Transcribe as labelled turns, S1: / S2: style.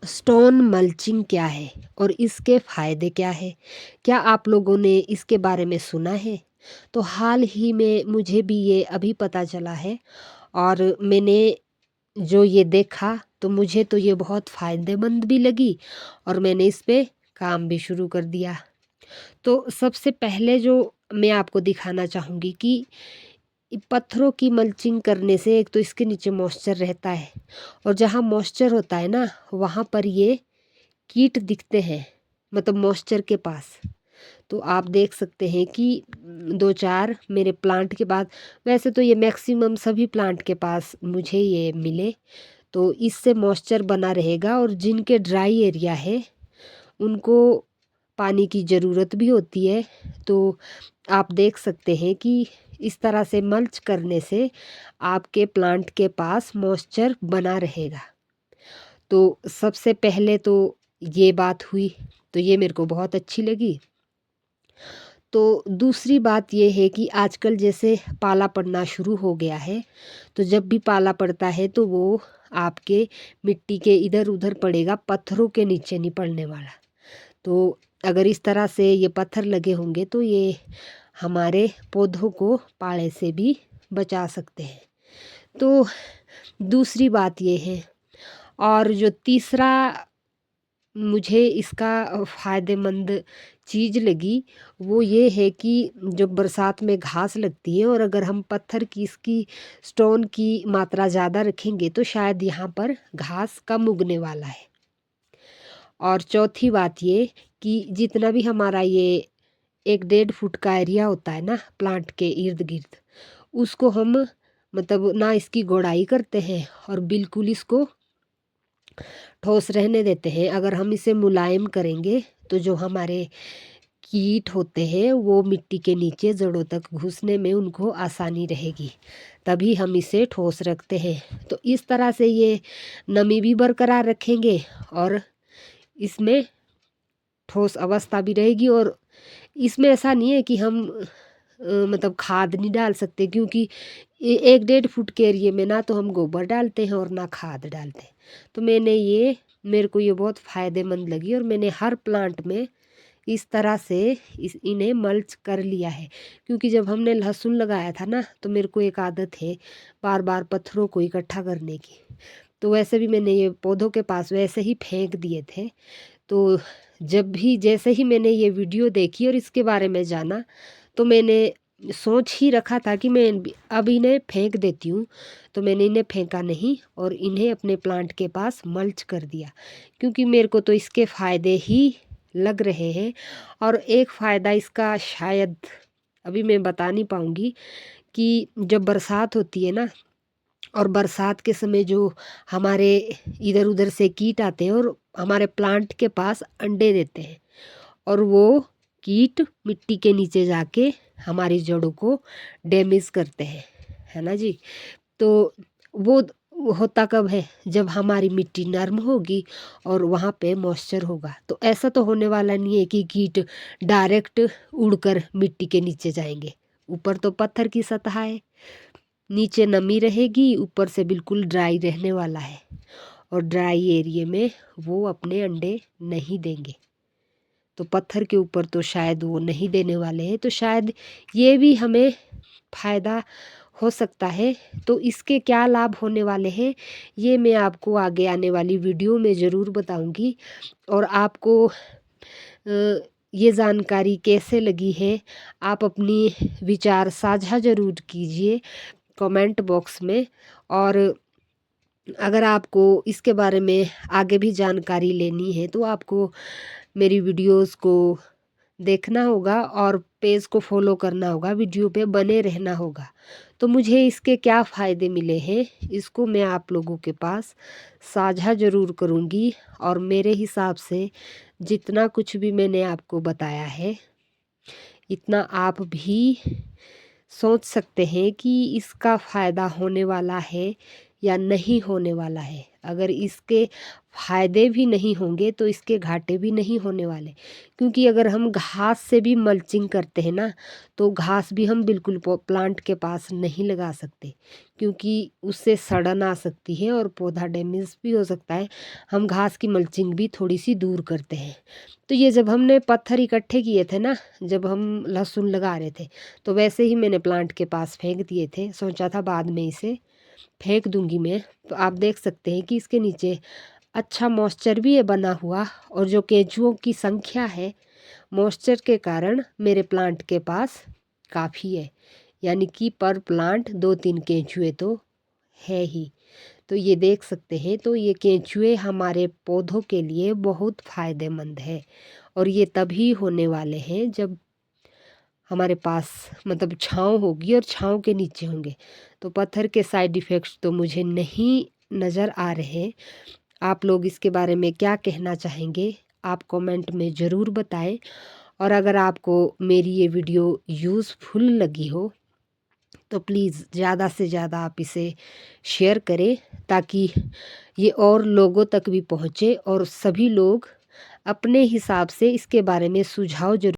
S1: Stone mulching क्या है और इसके फायदे क्या है? क्या आप लोगों ने इसके बारे में सुना है? तो हाल ही में मुझे भी ये अभी पता चला है और मैंने जो ये देखा तो मुझे तो ये बहुत फ़ायदेमंद भी लगी और मैंने इस पे काम भी शुरू कर दिया। तो सबसे पहले जो मैं आपको दिखाना चाहूँगी कि पत्थरों की मल्चिंग करने से एक तो इसके नीचे मॉइस्चर रहता है और जहाँ मॉइस्चर होता है ना, वहाँ पर ये कीट दिखते हैं, मतलब मॉइस्चर के पास। तो आप देख सकते हैं कि 2-4 मेरे प्लांट के बाद, वैसे तो ये मैक्सिमम सभी प्लांट के पास मुझे ये मिले, तो इससे मॉइस्चर बना रहेगा और जिनके ड्राई एरिया है उनको पानी की ज़रूरत भी होती है। तो आप देख सकते हैं कि इस तरह से मल्च करने से आपके प्लांट के पास मॉइस्चर बना रहेगा। तो सबसे पहले तो ये बात हुई, तो ये मेरे को बहुत अच्छी लगी। तो दूसरी बात ये है कि आजकल जैसे पाला पड़ना शुरू हो गया है, तो जब भी पाला पड़ता है तो वो आपके मिट्टी के इधर-उधर पड़ेगा, पत्थरों के नीचे नहीं पड़ने वाला। तो अगर इस तरह से ये पत्थर लगे होंगे तो ये हमारे पौधों को पाले से भी बचा सकते हैं। तो दूसरी बात ये है, और जो तीसरा मुझे इसका फ़ायदेमंद चीज़ लगी, वो ये है कि जब बरसात में घास लगती है और अगर हम पत्थर की इसकी स्टोन की मात्रा ज़्यादा रखेंगे तो शायद यहाँ पर घास कम उगने वाला है। और चौथी बात ये कि जितना भी हमारा ये 1 डेढ़ फुट का एरिया होता है ना प्लांट के इर्द-गिर्द, उसको हम मतलब ना इसकी गोड़ाई करते हैं और बिल्कुल इसको ठोस रहने देते हैं। अगर हम इसे मुलायम करेंगे तो जो हमारे कीट होते हैं वो मिट्टी के नीचे जड़ों तक घुसने में उनको आसानी रहेगी, तभी हम इसे ठोस रखते हैं। तो इस तरह से ये नमी भी बरकरार रखेंगे और इसमें ठोस अवस्था भी रहेगी। और इसमें ऐसा नहीं है कि हम मतलब खाद नहीं डाल सकते, क्योंकि 1 डेढ़ फुट के एरिए में ना तो हम गोबर डालते हैं और ना खाद डालते हैं। तो मेरे को ये बहुत फ़ायदेमंद लगी और मैंने हर प्लांट में इस तरह से इन्हें मल्च कर लिया है। क्योंकि जब हमने लहसुन लगाया था ना, तो मेरे को एक आदत है बार बार पत्थरों को इकट्ठा करने की। तो वैसे भी मैंने ये पौधों के पास वैसे ही फेंक दिए थे। तो जब भी जैसे ही मैंने ये वीडियो देखी और इसके बारे में जाना, तो मैंने सोच ही रखा था कि मैं अब इन्हें फेंक देती हूँ। तो मैंने इन्हें फेंका नहीं और इन्हें अपने प्लांट के पास मल्च कर दिया, क्योंकि मेरे को तो इसके फ़ायदे ही लग रहे हैं। और एक फ़ायदा इसका शायद अभी मैं बता नहीं पाऊँगी, कि जब बरसात होती है ना, और बरसात के समय जो हमारे इधर-उधर से कीट आते हैं और हमारे प्लांट के पास अंडे देते हैं, और वो कीट मिट्टी के नीचे जाके हमारी जड़ों को डैमेज करते हैं, है ना जी? तो वो होता कब है? जब हमारी मिट्टी नर्म होगी और वहाँ पे मॉइस्चर होगा। तो ऐसा तो होने वाला नहीं है कि कीट डायरेक्ट उड़कर मिट्टी के नीचे जाएँगे। ऊपर तो पत्थर की सतह है, नीचे नमी रहेगी, ऊपर से बिल्कुल ड्राई रहने वाला है और ड्राई एरिया में वो अपने अंडे नहीं देंगे। तो पत्थर के ऊपर तो शायद वो नहीं देने वाले हैं, तो शायद ये भी हमें फ़ायदा हो सकता है। तो इसके क्या लाभ होने वाले हैं, ये मैं आपको आगे आने वाली वीडियो में ज़रूर बताऊँगी। और आपको ये जानकारी कैसे लगी है, आप अपनी विचार साझा ज़रूर कीजिए कमेंट बॉक्स में। और अगर आपको इसके बारे में आगे भी जानकारी लेनी है तो आपको मेरी वीडियोस को देखना होगा और पेज को फॉलो करना होगा, वीडियो पे बने रहना होगा। तो मुझे इसके क्या फ़ायदे मिले हैं, इसको मैं आप लोगों के पास साझा ज़रूर करूँगी। और मेरे हिसाब से जितना कुछ भी मैंने आपको बताया है, इतना आप भी सोच सकते हैं कि इसका फ़ायदा होने वाला है या नहीं होने वाला है। अगर इसके फ़ायदे भी नहीं होंगे तो इसके घाटे भी नहीं होने वाले। क्योंकि अगर हम घास से भी मल्चिंग करते हैं ना, तो घास भी हम बिल्कुल प्लांट के पास नहीं लगा सकते, क्योंकि उससे सड़न आ सकती है और पौधा डैमेज भी हो सकता है। हम घास की मल्चिंग भी थोड़ी सी दूर करते हैं। तो ये जब हमने पत्थर इकट्ठे किए थे ना, जब हम लहसुन लगा रहे थे, तो वैसे ही मैंने प्लांट के पास फेंक दिए थे। सोचा था बाद में इसे फेंक दूंगी मैं। तो आप देख सकते हैं कि इसके नीचे अच्छा मॉइस्चर भी है बना हुआ, और जो केंचुओं की संख्या है मॉइस्चर के कारण मेरे प्लांट के पास काफ़ी है। यानी कि पर प्लांट 2-3 केंचुए तो है ही। तो ये देख सकते हैं, तो ये केंचुए हमारे पौधों के लिए बहुत फ़ायदेमंद है, और ये तभी होने वाले हैं जब हमारे पास मतलब छाँव होगी और छाँव के नीचे होंगे। तो पत्थर के साइड इफ़ेक्ट्स तो मुझे नहीं नज़र आ रहे। आप लोग इसके बारे में क्या कहना चाहेंगे? आप कमेंट में ज़रूर बताएं। और अगर आपको मेरी ये वीडियो यूज़फुल लगी हो तो प्लीज़ ज़्यादा से ज़्यादा आप इसे शेयर करें, ताकि ये और लोगों तक भी पहुँचे और सभी लोग अपने हिसाब से इसके बारे में सुझाव ज़रूर